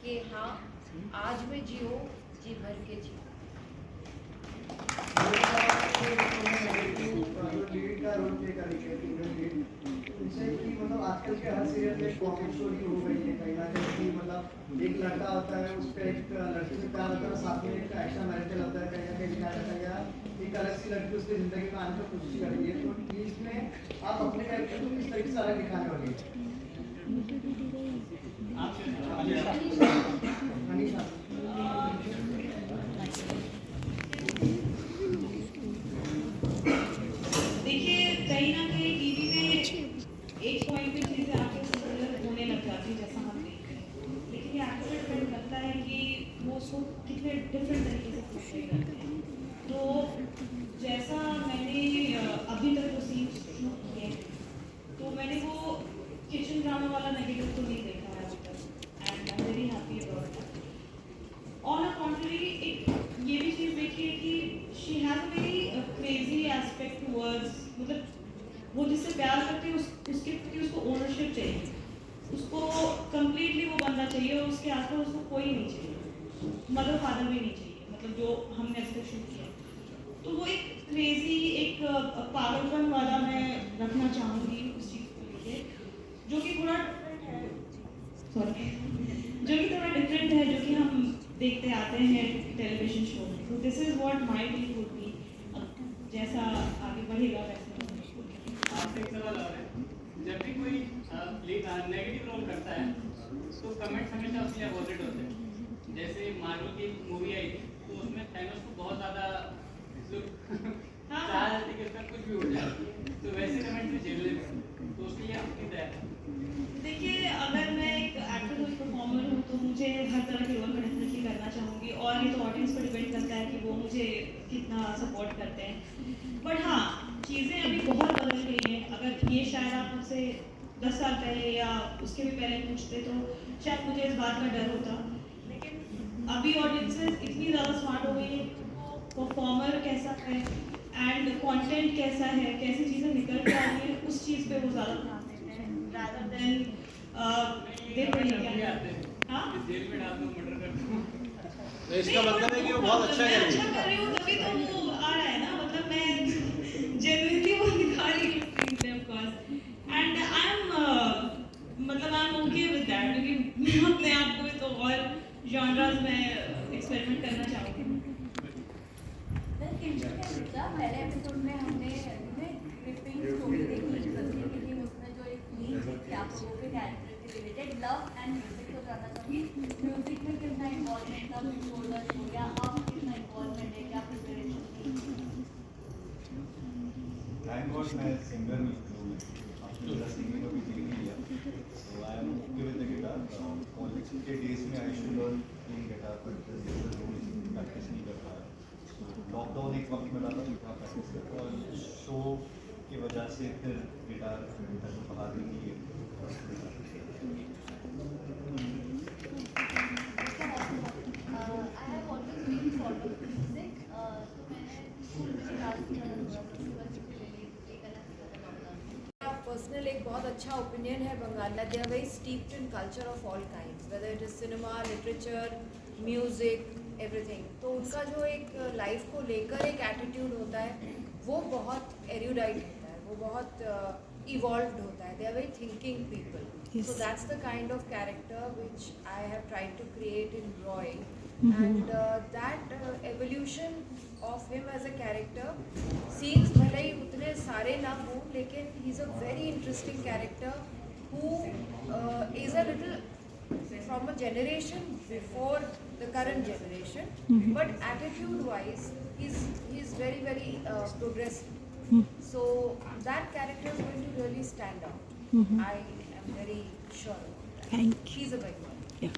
कि हाँ आज में जियो, जी भर के जियो। लीड का रोल प्ले करेंगे फीमेल लीड, उनसे कि मतलब आजकल के हर सीरियल में कॉमेडी स्टोरी हो गई है कहीं ना कहीं, मतलब एक लड़का होता है उसका एक लड़की से प्यार होता है, साथ में एक एक्स्ट्रा मैरिटल होता है, कहीं ना कहीं दिखाया जाता है या एक अलग सी लड़की उसकी जिंदगी में आने की कोशिश कर रही है। तो इसमें आप अपने कैरेक्टर को किस तरीके से अलग दिखाने वाली है? अनीशा देखिए, कहीं ना कहीं टीवी में एक पॉइंट पे चीजें आके सिमिलर होने लग जाती है जैसा हम देखते हैं, लेकिन ये एक्टर डिपेंड करता है कि वो उसको कितने डिफरेंट तरीके से पोर्ट्रे करते हैं। तो जैसा मैंने अभी तक जो सीन शूट किए हैं, तो मैंने वो किचन ड्रामा वाला नेगेटिव तो नहीं देखा है अभी तक, and I am very happy about that. On a contrary, एक ये भी चीज़ देखी है कि she has a very crazy aspect towards, मतलब वो जिससे प्यार करती है उसके प्रति उसको ओनरशिप चाहिए, उसको कंप्लीटली वो बंदा चाहिए और उसके आसपास उसको कोई नहीं चाहिए, मदर फादर भी नहीं चाहिए, मतलब जो हमने अब तक शूट किया। तो वो एक क्रेजी, एक पागलपन वाला मैं रखना चाहूँगी उस चीज़ को लेके, जो कि थोड़ा डिफरेंट है, सॉरी, जो कि थोड़ा डिफरेंट है, जो कि हम देखते आते हैं टेलीविजन शो में। तो this is what my team would be, जैसा आगे बढ़ेगा वैसे। आपसे एक सवाल और है, जब भी कोई नेगेटिव रोल करता है तो कमेंट्स हमेशा उसके अपोजिट होते हैं। जैसे मार्वल की मूवी आई थी तो उसमें थैनोस को बहुत ज़्यादा चाह थी कि उसका कुछ भी उड़ जाए, तो वैसे कमेंट्स भी झेलने में, तो उसके लिए आपकी तैयारी? देखिए, अगर मैं एक एक्टर हूँ, परफॉर्मर हूँ, तो मुझे हर तरह के रोल में डेफिनेटली करना चाहूँगी, और ये तो ऑडियंस पर डिपेंड करता है कि वो मुझे कितना सपोर्ट करते हैं। बट हाँ, चीज़ें अभी बहुत बदल गई हैं। अगर ये शायद आप मुझसे 10 साल पहले या उसके भी पहले पूछते तो शायद मुझे इस बात का डर होता, लेकिन अभी ऑडियंसेस इतनी ज़्यादा स्मार्ट हो गई है कि वो परफॉर्मर कैसा है एंड कंटेंट कैसा है, कैसी चीज़ें निकल के आ रही है, उस चीज़ पे वो ज़्यादा ध्यान देते हैं rather than देख रही है क्या। हाँ, जेल में डाल दो, मर्डर कर दो। तो इसका मतलब है कि वो बहुत अच्छा मैं करेगी। अच्छा कर रही हूँ तभी तो वो आ रहा है ना, मतलब मैं जेन्युइनली वो दिखा रही हूँ स्क्रीन पे of course, and I am मतलब I am okay with that, क्योंकि मैं अपने आप को भी तो और जॉनरास में एक्सपेरिमेंट करना चाहूँगी। पहले एपिसोड में हमने क्रिपिंग स्टोरी देखी गलती की थी, उसमें जो एक मीम थी आप लोगों के कैरेक्टर से रिलेटेड लव एंड म्यूजिक को जानना चाहूँगी। म्यूजिक में कितना इन्वॉल्वमेंट था बिफोर द शो, या अब कितना इन्वॉल्वमेंट है, क्या प्रिपरेशन थी? थैंक गॉड मैं सिंगर हूँ, आपने मेरा सिंगिंग अभी देख लिया, तो आई am okay with the guitar. College के डेज में I should learn playing guitar, but practice नहीं कर पाया। लॉकडाउन एक वक्त मिला था गिटार प्रैक्टिस करता, और शो की वजह से फिर गिटार बाहर नहीं है। I have always been fond of music, तो मैंने स्कूल में डांस किया था, एक अलग तरह का पर्सनल एक बहुत अच्छा ओपिनियन है Bangla. They are very steeped in culture of all kinds, whether it is cinema, literature, music, everything. तो उनका जो एक लाइफ को लेकर एक एटीट्यूड होता है वो बहुत एरुडाइट होता है, वो बहुत इवॉल्व्ड होता है। They are very thinking people, so that's the kind of character which I have tried to create in Roy, and that evolution of him as a character, scenes भले ही उतने सारे ना हो, लेकिन he's a very interesting character who is a little from a generation before the current generation, but attitude wise he's very very progressive, so that character is going to really stand out. I am very sure about that. Thank you. He's a big one. Yeah.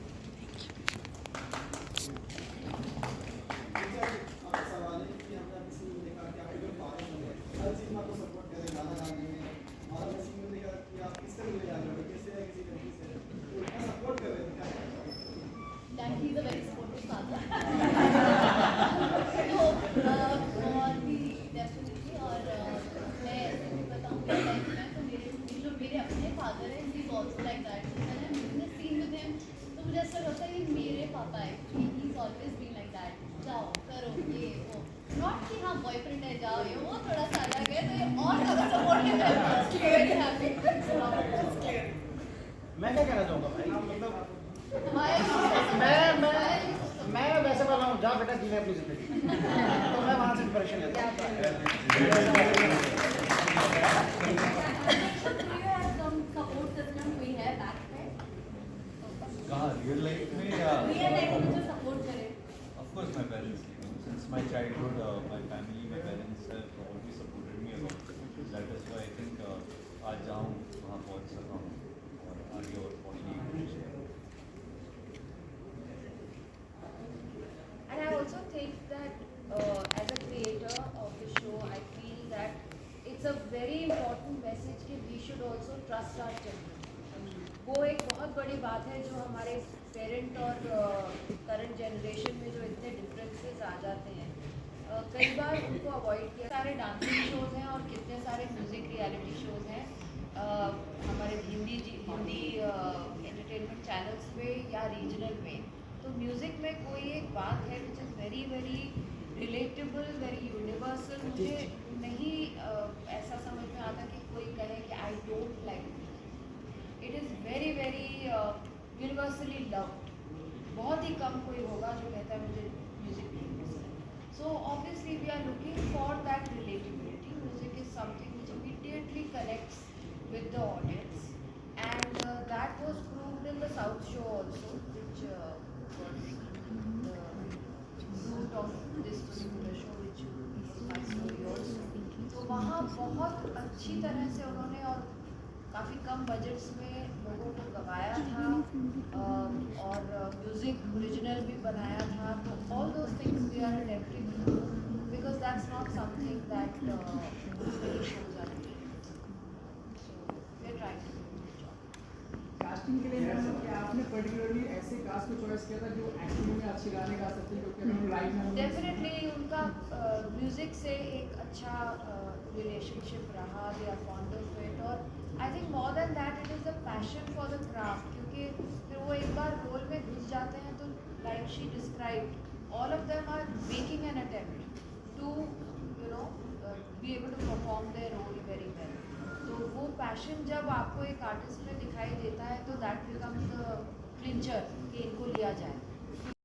सवाल है कि हमने अभी scene में देखा कि आपके जो फादर हैं हर चीज़ में आपको सपोर्ट करें, गाना गाने में, और अभी सीन में देखा कि आप किस तरह ले जा रहे हो, कैसे है किसी तरीके से, तो इतना सपोर्ट कर रहे थे, क्या कहना चाहोगे? That he is a very supportive father. तो बहुत ही डेफिनेटली, और मैं ऐसे भी बताऊँगी लाइफ में, तो मेरे जो मेरे अपने फादर हैं, he is also like that. मैंने सीन विद हिम, तो मुझे ऐसा लगता है कि मेरे पापा actually he is always been like that, जाओ करो ये वो, नॉट कि हाँ बॉयफ्रेंड है जाओ ये वो, थोड़ा सा अलग है तो ये और ज़्यादा सपोर्टिव है, वेरी हैप्पी। मैं क्या कहना चाहूँगा भाई, मतलब हमारे मैं वैसे वाला हूँ, जा बेटा जीने अपनी जिंदगी, तो मैं वहाँ से इंस्पिरेशन लेता सपोर्ट सिस्टम कोई है बैक पे? कहाँ रियल लाइफ में या रियल लाइफ में जो सपोर्ट करे? of course my parents, since my childhood, my family, my parents have always supported me a lot. That is why I think आज जहाँ हूँ वहाँ पहुँच सका हूँ और आगे और पहुँचने की कोशिश कर रहा हूँ। And I also think that as a creator of the show, I feel that it's a very important message कि we should also trust our children. वो एक बहुत बड़ी बात है जो हमारे पेरेंट और करंट जनरेशन में जो इतने डिफरेंसेस आ जाते हैं, कई बार उनको अवॉइड किया। सारे डांसिंग शोज़ हैं और कितने सारे म्यूज़िक रियलिटी शोज़ हैं हमारे हिंदी एंटरटेनमेंट चैनल्स पे या रीजनल में। तो म्यूज़िक में कोई एक बात है which is very very relatable, very universal. मुझे नहीं ऐसा समझ में आता कि कोई कहे कि I don't like music. It is very very universally loved. बहुत ही कम कोई होगा जो कहता है मुझे म्यूज़िक नहीं पसंद। So obviously we are looking for that relativity. Music is something which immediately connects with the audience, and that was proved in the South show also, which was the root of this particular show, which was my story also. तो वहाँ बहुत अच्छी तरह से उन्होंने और काफ़ी कम budgets में लोगों को गवाया था और म्यूज़िक ओरिजिनल भी बनाया था। तो all those things we are attempting to do because that's not something that many shows are doing. Casting के लिए मैडम क्या आपने पर्टिकुलरली ऐसे कास्ट को चॉइस किया था जो एक्टिंग में अच्छे गाने गा सकते हैं, क्योंकि हम लाइव में डेफिनेटली उनका म्यूज़िक से एक अच्छा रिलेशनशिप रहा, they are fond of it. और I think more than that it is the passion for the craft, क्योंकि फिर वो एक बार रोल में घुस जाते हैं तो like she describe all of them are making an attempt to be able to perform their role very well. तो वो पैशन जब आपको एक आर्टिस्ट में दिखाई देता है तो दैट बिकम्स द क्लिंचर कि इनको लिया जाए।